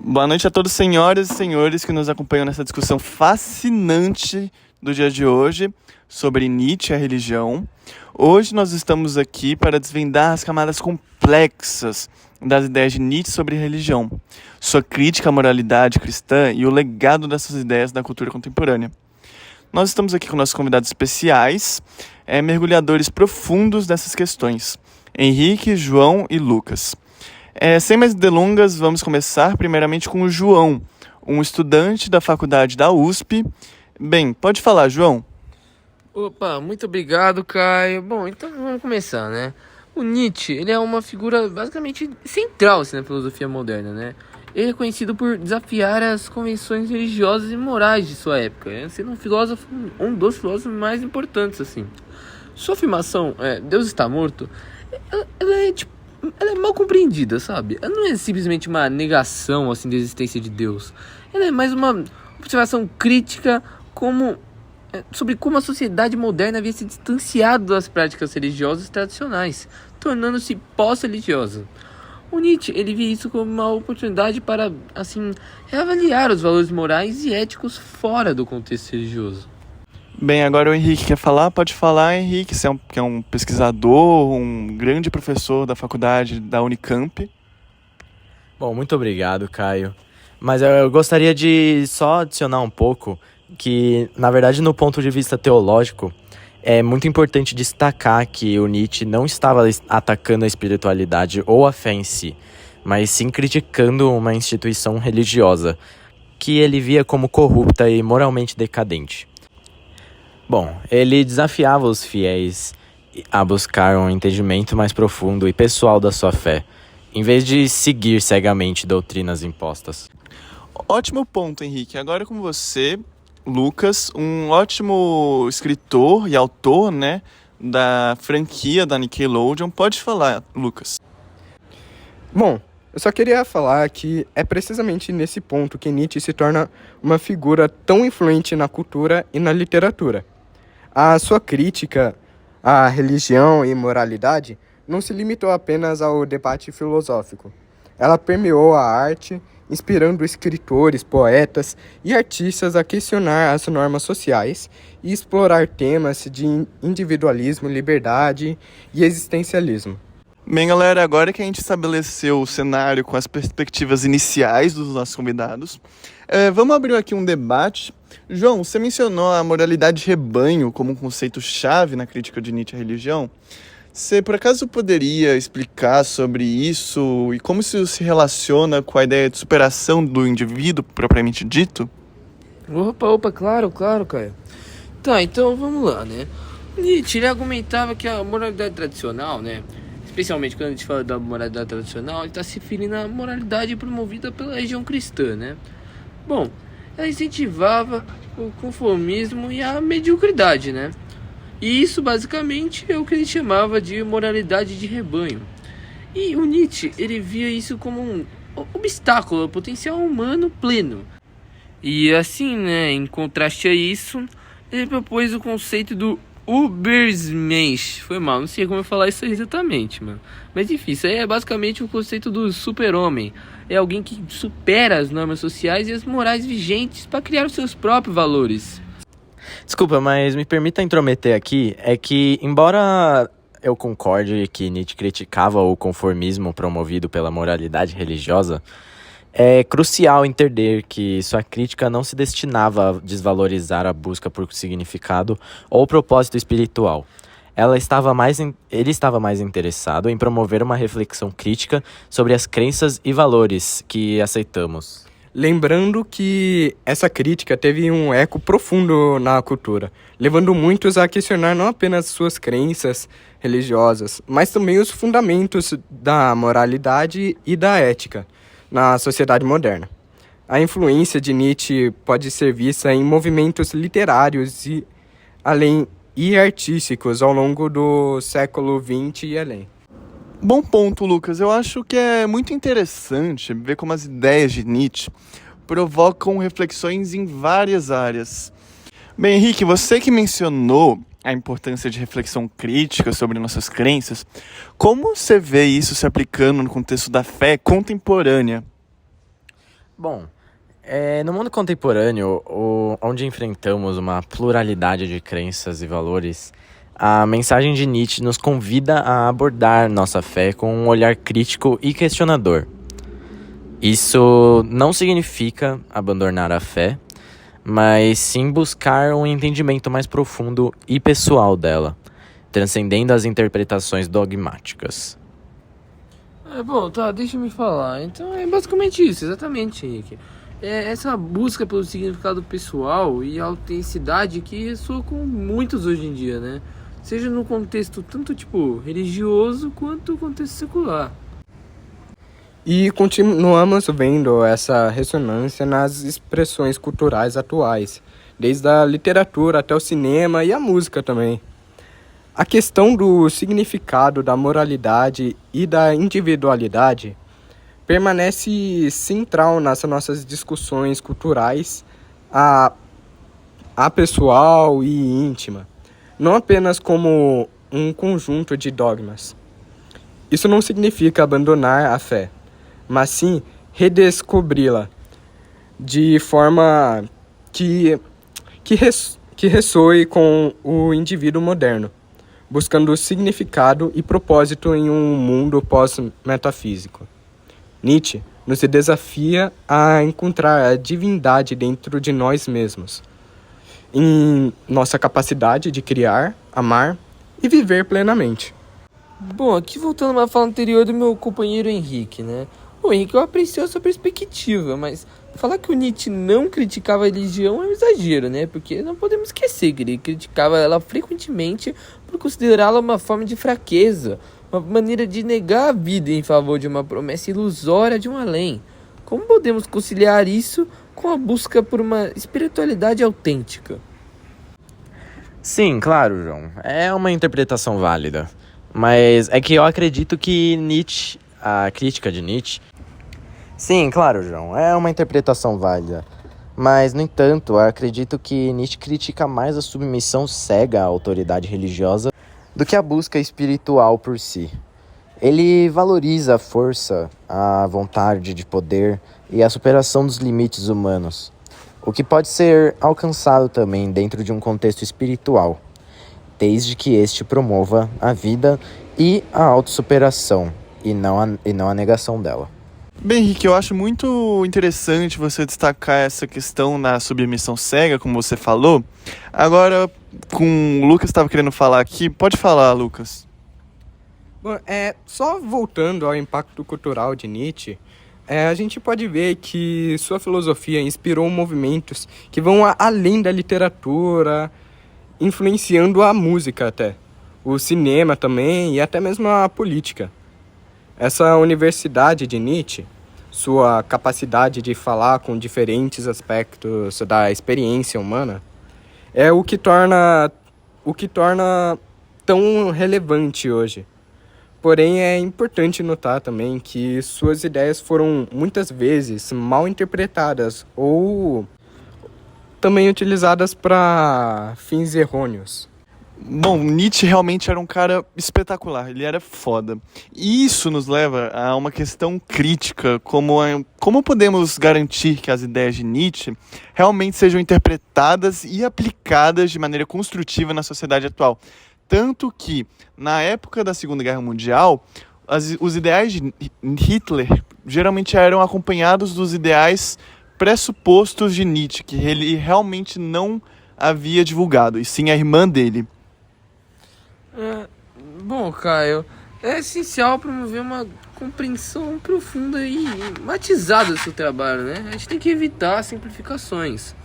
Boa noite a todos, senhoras e senhores que nos acompanham nessa discussão fascinante do dia de hoje sobre Nietzsche e a religião. Hoje nós estamos aqui para desvendar as camadas complexas das ideias de Nietzsche sobre religião, sua crítica à moralidade cristã e o legado dessas ideias na cultura contemporânea. Nós estamos aqui com nossos convidados especiais, mergulhadores profundos dessas questões, Henrique, João e Lucas. Sem mais delongas, vamos começar primeiramente com o João, um estudante da faculdade da USP. Bem, pode falar, João. Opa, muito obrigado, Caio. Bom, então vamos começar, né? O Nietzsche, ele é uma figura basicamente central assim, na filosofia moderna, né? Ele é conhecido por desafiar as convenções religiosas e morais de sua época, sendo um dos filósofos mais importantes, assim. Sua afirmação, Deus está morto, ela é mal compreendida, sabe? Ela não é simplesmente uma negação, assim, da existência de Deus. Ela é mais uma observação crítica sobre como a sociedade moderna havia se distanciado das práticas religiosas tradicionais, tornando-se pós-religiosa. O Nietzsche, ele via isso como uma oportunidade para, assim, reavaliar os valores morais e éticos fora do contexto religioso. Bem, agora o Henrique quer falar? Pode falar, Henrique, você é um pesquisador, um grande professor da faculdade da Unicamp. Bom, muito obrigado, Caio. Mas eu gostaria de só adicionar um pouco que, na verdade, no ponto de vista teológico, é muito importante destacar que o Nietzsche não estava atacando a espiritualidade ou a fé em si, mas sim criticando uma instituição religiosa, que ele via como corrupta e moralmente decadente. Bom, ele desafiava os fiéis a buscar um entendimento mais profundo e pessoal da sua fé, em vez de seguir cegamente doutrinas impostas. Ótimo ponto, Henrique. Agora com você, Lucas, um ótimo escritor e autor, né, da franquia da Nickelodeon. Pode falar, Lucas. Bom, eu só queria falar que é precisamente nesse ponto que Nietzsche se torna uma figura tão influente na cultura e na literatura. A sua crítica à religião e moralidade não se limitou apenas ao debate filosófico. Ela permeou a arte, inspirando escritores, poetas e artistas a questionar as normas sociais e explorar temas de individualismo, liberdade e existencialismo. Bem, galera, agora que a gente estabeleceu o cenário com as perspectivas iniciais dos nossos convidados, vamos abrir aqui um debate. João, você mencionou a moralidade de rebanho como um conceito-chave na crítica de Nietzsche à religião. Você, por acaso, poderia explicar sobre isso e como isso se relaciona com a ideia de superação do indivíduo, propriamente dito? Opa, claro, Caio. Tá, então vamos lá, né? Nietzsche, ele argumentava que a moralidade tradicional, né? Especialmente quando a gente fala da moralidade tradicional, ele está se referindo à moralidade promovida pela religião cristã, né? Bom, ela incentivava o conformismo e a mediocridade, né? E isso basicamente é o que ele chamava de moralidade de rebanho. E o Nietzsche, ele via isso como um obstáculo ao potencial humano pleno. E assim, né, em contraste a isso, ele propôs o conceito do Übermensch. Foi mal, não sei como eu falar isso exatamente, mano. Mas enfim, isso aí é basicamente o conceito do super-homem. É alguém que supera as normas sociais e as morais vigentes para criar os seus próprios valores. Desculpa, mas me permita intrometer aqui, é que, embora eu concorde que Nietzsche criticava o conformismo promovido pela moralidade religiosa, é crucial entender que sua crítica não se destinava a desvalorizar a busca por significado ou propósito espiritual. Ele estava mais interessado em promover uma reflexão crítica sobre as crenças e valores que aceitamos. Lembrando que essa crítica teve um eco profundo na cultura, levando muitos a questionar não apenas suas crenças religiosas, mas também os fundamentos da moralidade e da ética na sociedade moderna. A influência de Nietzsche pode ser vista em movimentos literários e artísticos ao longo do século XX e além. Bom ponto, Lucas. Eu acho que é muito interessante ver como as ideias de Nietzsche provocam reflexões em várias áreas. Bem, Henrique, você que mencionou a importância de reflexão crítica sobre nossas crenças, como você vê isso se aplicando no contexto da fé contemporânea? Bom, no mundo contemporâneo, onde enfrentamos uma pluralidade de crenças e valores, a mensagem de Nietzsche nos convida a abordar nossa fé com um olhar crítico e questionador. Isso não significa abandonar a fé, mas sim buscar um entendimento mais profundo e pessoal dela, transcendendo as interpretações dogmáticas. Bom, tá, deixa eu me falar. Então é basicamente isso, exatamente, Henrique. É essa busca pelo significado pessoal e autenticidade que ressoa com muitos hoje em dia, né? Seja no contexto tanto tipo religioso quanto contexto secular. E continuamos vendo essa ressonância nas expressões culturais atuais, desde a literatura até o cinema e a música também. A questão do significado da moralidade e da individualidade permanece central nas nossas discussões culturais, a pessoal e íntima, não apenas como um conjunto de dogmas. Isso não significa abandonar a fé, mas sim redescobri-la de forma que ressoe com o indivíduo moderno, buscando significado e propósito em um mundo pós-metafísico. Nietzsche nos desafia a encontrar a divindade dentro de nós mesmos, em nossa capacidade de criar, amar e viver plenamente. Bom, aqui voltando à fala anterior do meu companheiro Henrique, né? O Henrique, eu aprecio a sua perspectiva, mas falar que o Nietzsche não criticava a religião é um exagero, né? Porque não podemos esquecer que ele criticava ela frequentemente por considerá-la uma forma de fraqueza, uma maneira de negar a vida em favor de uma promessa ilusória de um além. Como podemos conciliar isso com a busca por uma espiritualidade autêntica? Sim, claro, João. É uma interpretação válida. Mas é que eu acredito que Nietzsche, a crítica de Nietzsche... Sim, claro, João. É uma interpretação válida. Mas, no entanto, eu acredito que Nietzsche critica mais a submissão cega à autoridade religiosa do que a busca espiritual por si. Ele valoriza a força, a vontade de poder e a superação dos limites humanos, o que pode ser alcançado também dentro de um contexto espiritual, desde que este promova a vida e a autossuperação, e não a negação dela. Bem, Henrique, eu acho muito interessante você destacar essa questão na submissão cega, como você falou. Agora, com o Lucas estava querendo falar aqui, pode falar, Lucas. Bom, só voltando ao impacto cultural de Nietzsche, a gente pode ver que sua filosofia inspirou movimentos que vão além da literatura, influenciando a música até, o cinema também e até mesmo a política. Essa universidade de Nietzsche, sua capacidade de falar com diferentes aspectos da experiência humana, é o que torna tão relevante hoje. Porém, é importante notar também que suas ideias foram muitas vezes mal interpretadas ou também utilizadas para fins errôneos. Bom, Nietzsche realmente era um cara espetacular, ele era foda. E isso nos leva a uma questão crítica, como podemos garantir que as ideias de Nietzsche realmente sejam interpretadas e aplicadas de maneira construtiva na sociedade atual. Tanto que, na época da Segunda Guerra Mundial, os ideais de Hitler geralmente eram acompanhados dos ideais pressupostos de Nietzsche, que ele realmente não havia divulgado, e sim a irmã dele. Bom, Caio, é essencial promover uma compreensão profunda e matizada do seu trabalho, né? A gente tem que evitar simplificações.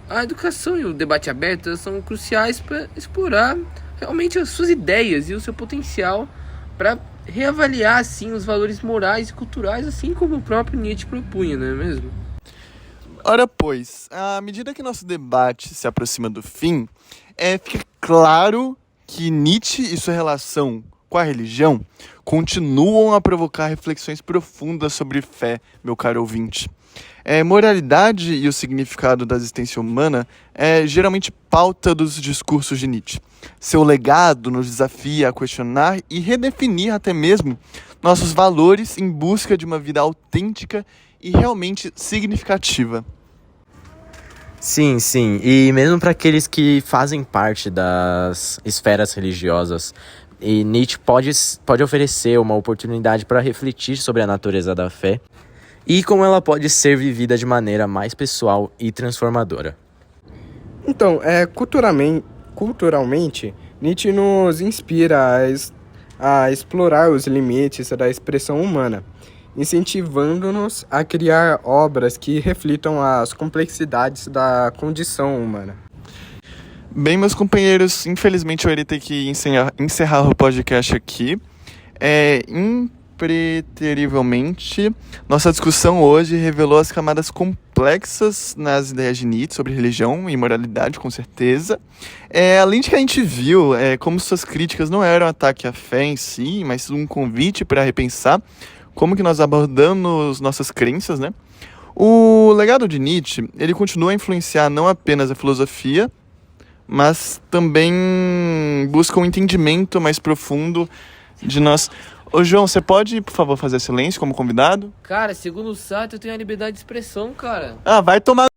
A educação e o debate aberto são cruciais para explorar realmente as suas ideias e o seu potencial para reavaliar, assim, os valores morais e culturais, assim como o próprio Nietzsche propunha, não é mesmo? Ora, pois, à medida que nosso debate se aproxima do fim, fica claro que Nietzsche e sua relação com a religião continuam a provocar reflexões profundas sobre fé, meu caro ouvinte. Moralidade e o significado da existência humana é geralmente pauta dos discursos de Nietzsche. Seu legado nos desafia a questionar e redefinir até mesmo nossos valores em busca de uma vida autêntica e realmente significativa. Sim, sim. E mesmo para aqueles que fazem parte das esferas religiosas, e Nietzsche pode oferecer uma oportunidade para refletir sobre a natureza da fé e como ela pode ser vivida de maneira mais pessoal e transformadora. Então, culturalmente, Nietzsche nos inspira a explorar os limites da expressão humana, incentivando-nos a criar obras que reflitam as complexidades da condição humana. Bem, meus companheiros, infelizmente eu irei ter que encerrar o podcast aqui. Impreterivelmente, nossa discussão hoje revelou as camadas complexas nas ideias de Nietzsche sobre religião e moralidade, com certeza. Além de que a gente viu como suas críticas não eram um ataque à fé em si, mas um convite para repensar como que nós abordamos nossas crenças, né? O legado de Nietzsche, ele continua a influenciar não apenas a filosofia, mas também busca um entendimento mais profundo de nós. Ô João, você pode, por favor, fazer silêncio como convidado? Cara, segundo o site eu tenho a liberdade de expressão, cara. Vai tomar